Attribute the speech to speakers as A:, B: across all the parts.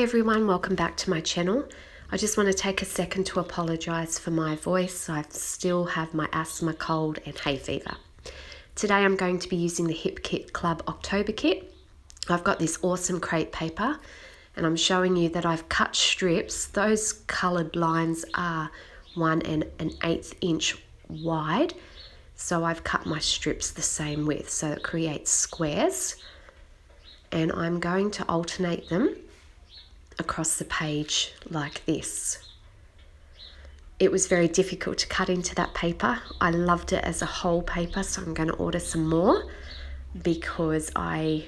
A: Hi everyone, welcome back to my channel. I just want to take a second to apologise for my voice. I still have my asthma, cold and hay fever. Today I'm going to be using the Hip Kit Club October kit. I've got this awesome crepe paper and I'm showing you that I've cut strips. Those coloured lines are 1 1/8 inch wide. So I've cut my strips the same width so it creates squares. And I'm going to alternate them across the page like this. It was very difficult to cut into that paper. I loved it as a whole paper, so I'm going to order some more because I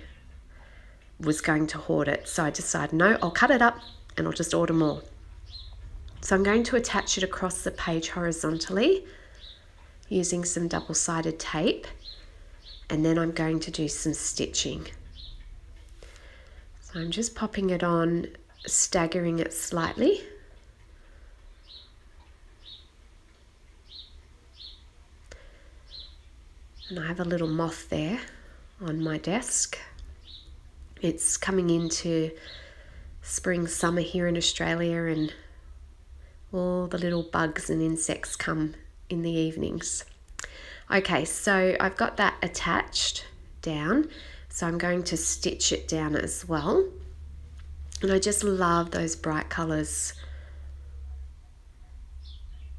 A: was going to hoard it. So I decided, no, I'll cut it up and I'll just order more. So I'm going to attach it across the page horizontally using some double-sided tape, and then I'm going to do some stitching. So I'm just popping it on, staggering it slightly. And I have a little moth there on my desk. It's coming into spring, summer here in Australia, and all the little bugs and insects come in the evenings. Okay, so I've got that attached down, so I'm going to stitch it down as well. And I just love those bright colours.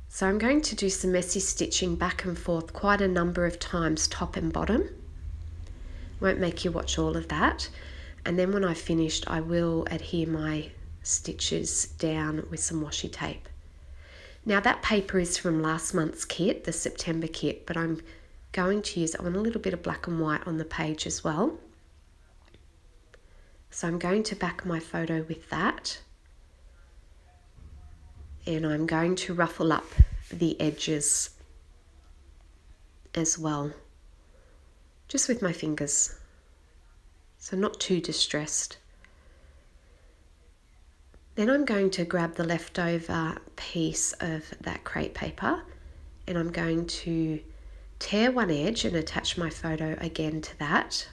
A: So I'm going to do some messy stitching back and forth quite a number of times, top and bottom. Won't make you watch all of that. And then when I've finished, I will adhere my stitches down with some washi tape. Now that paper is from last month's kit, the September kit, but I'm going to use, I want a little bit of black and white on the page as well. So I'm going to back my photo with that. And I'm going to ruffle up the edges as well, just with my fingers. So not too distressed. Then I'm going to grab the leftover piece of that crepe paper and I'm going to tear one edge and attach my photo again to that.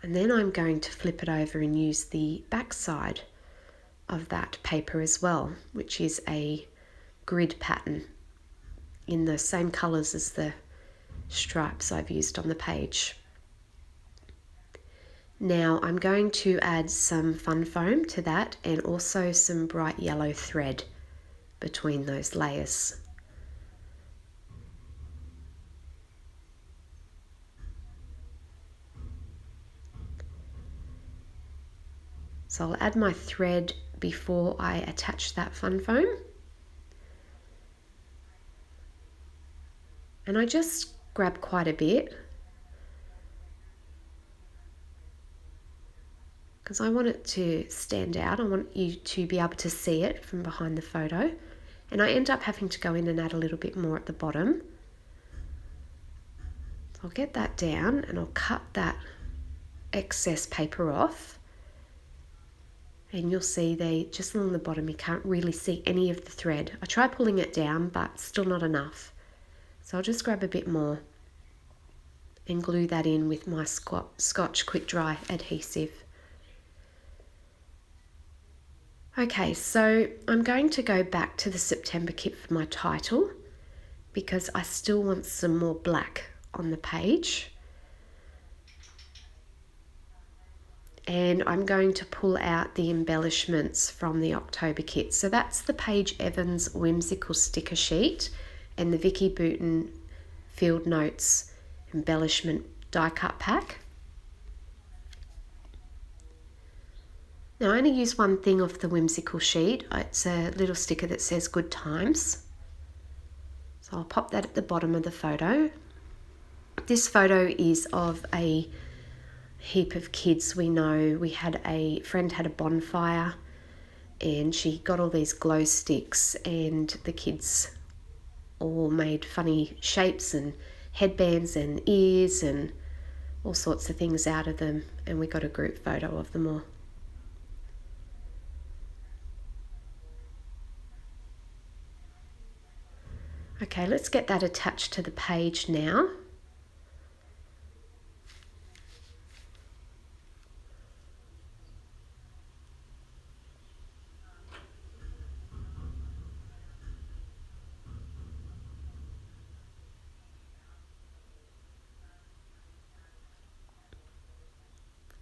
A: And then I'm going to flip it over and use the back side of that paper as well, which is a grid pattern in the same colours as the stripes I've used on the page. Now I'm going to add some fun foam to that and also some bright yellow thread between those layers. So I'll add my thread before I attach that fun foam. And I just grab quite a bit because I want it to stand out. I want you to be able to see it from behind the photo. And I end up having to go in and add a little bit more at the bottom. So I'll get that down and I'll cut that excess paper off. And you'll see they just along the bottom, you can't really see any of the thread. I try pulling it down, but still not enough. So I'll just grab a bit more and glue that in with my Scotch Quick Dry adhesive. Okay, so I'm going to go back to the September kit for my title because I still want some more black on the page. And I'm going to pull out the embellishments from the October kit. So that's the Paige Evans Whimsical Sticker Sheet and the Vicky Bouton Field Notes Embellishment Die Cut Pack. Now I only use one thing off the Whimsical sheet. It's a little sticker that says Good Times. So I'll pop that at the bottom of the photo. This photo is of a heap of kids we know. We had a friend had a bonfire and she got all these glow sticks and the kids all made funny shapes and headbands and ears and all sorts of things out of them, and we got a group photo of them all. Okay, let's get that attached to the page now.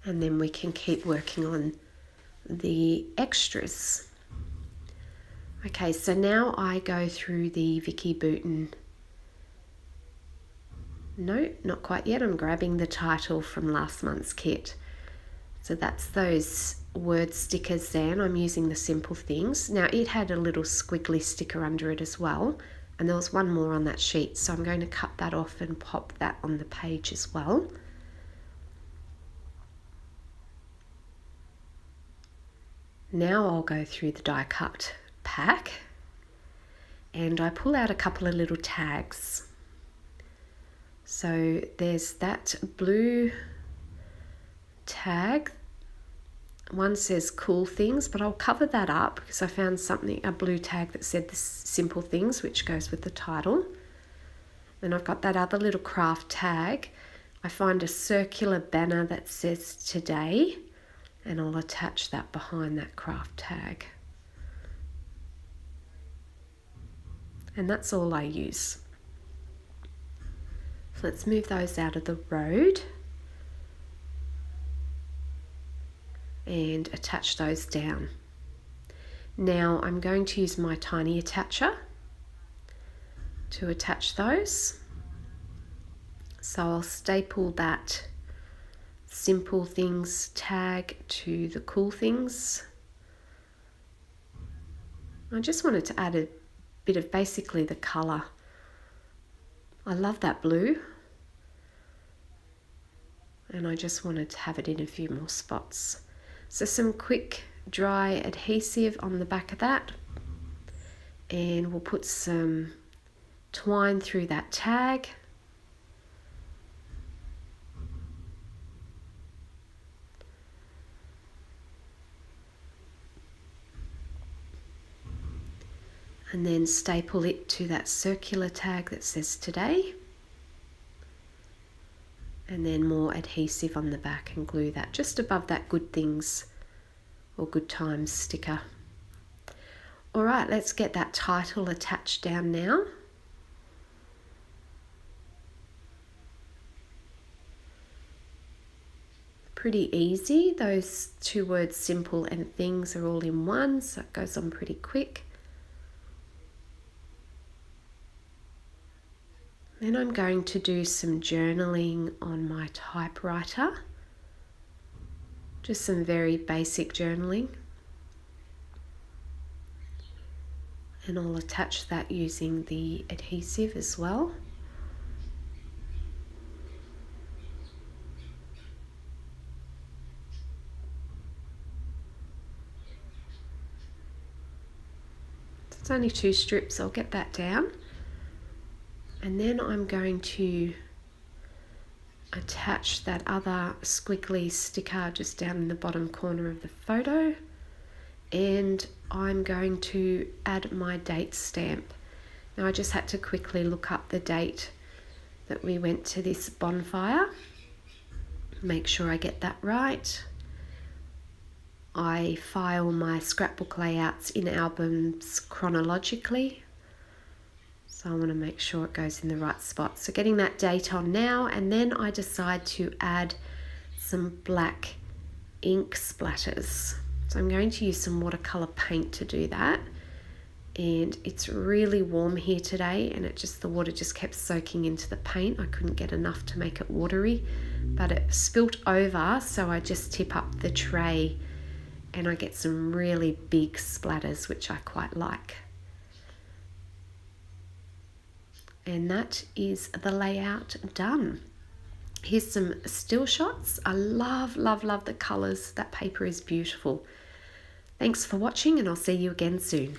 A: And then we can keep working on the extras. Okay, so now I go through the Vicki Boutin. No, not quite yet. I'm grabbing the title from last month's kit. So that's those word stickers there, and I'm using the Simple Things. Now it had a little squiggly sticker under it as well, and there was one more on that sheet, so I'm going to cut that off and pop that on the page as well. Now I'll go through the die cut pack, and I pull out a couple of little tags. So there's that blue tag. One says Cool Things, but I'll cover that up because I found a blue tag that said the Simple Things, which goes with the title. Then I've got that other little craft tag. I find a circular banner that says Today, and I'll attach that behind that craft tag. And that's all I use. So let's move those out of the road and attach those down. Now I'm going to use my tiny attacher to attach those. So I'll staple that Simple Things tag to the Cool Things. I just wanted to add a bit of basically the colour. I love that blue, and I just wanted to have it in a few more spots. So some quick dry adhesive on the back of that, and we'll put some twine through that tag. And then staple it to that circular tag that says Today. And then more adhesive on the back and glue that just above that Good Things or Good Times sticker. All right, let's get that title attached down now. Pretty easy. Those two words, Simple and Things, are all in one, so it goes on pretty quick. Then I'm going to do some journaling on my typewriter. Just some very basic journaling. And I'll attach that using the adhesive as well. It's only 2 strips, I'll get that down. And then I'm going to attach that other squiggly sticker just down in the bottom corner of the photo. And I'm going to add my date stamp. Now I just had to quickly look up the date that we went to this bonfire. Make sure I get that right. I file my scrapbook layouts in albums chronologically. So I want to make sure it goes in the right spot. So getting that date on now, and then I decide to add some black ink splatters. So I'm going to use some watercolor paint to do that. And it's really warm here today, and the water just kept soaking into the paint. I couldn't get enough to make it watery, but it spilt over, so I just tip up the tray and I get some really big splatters, which I quite like. And that is the layout done. Here's some still shots. I love the colours. That paper is beautiful. Thanks for watching, and I'll see you again soon.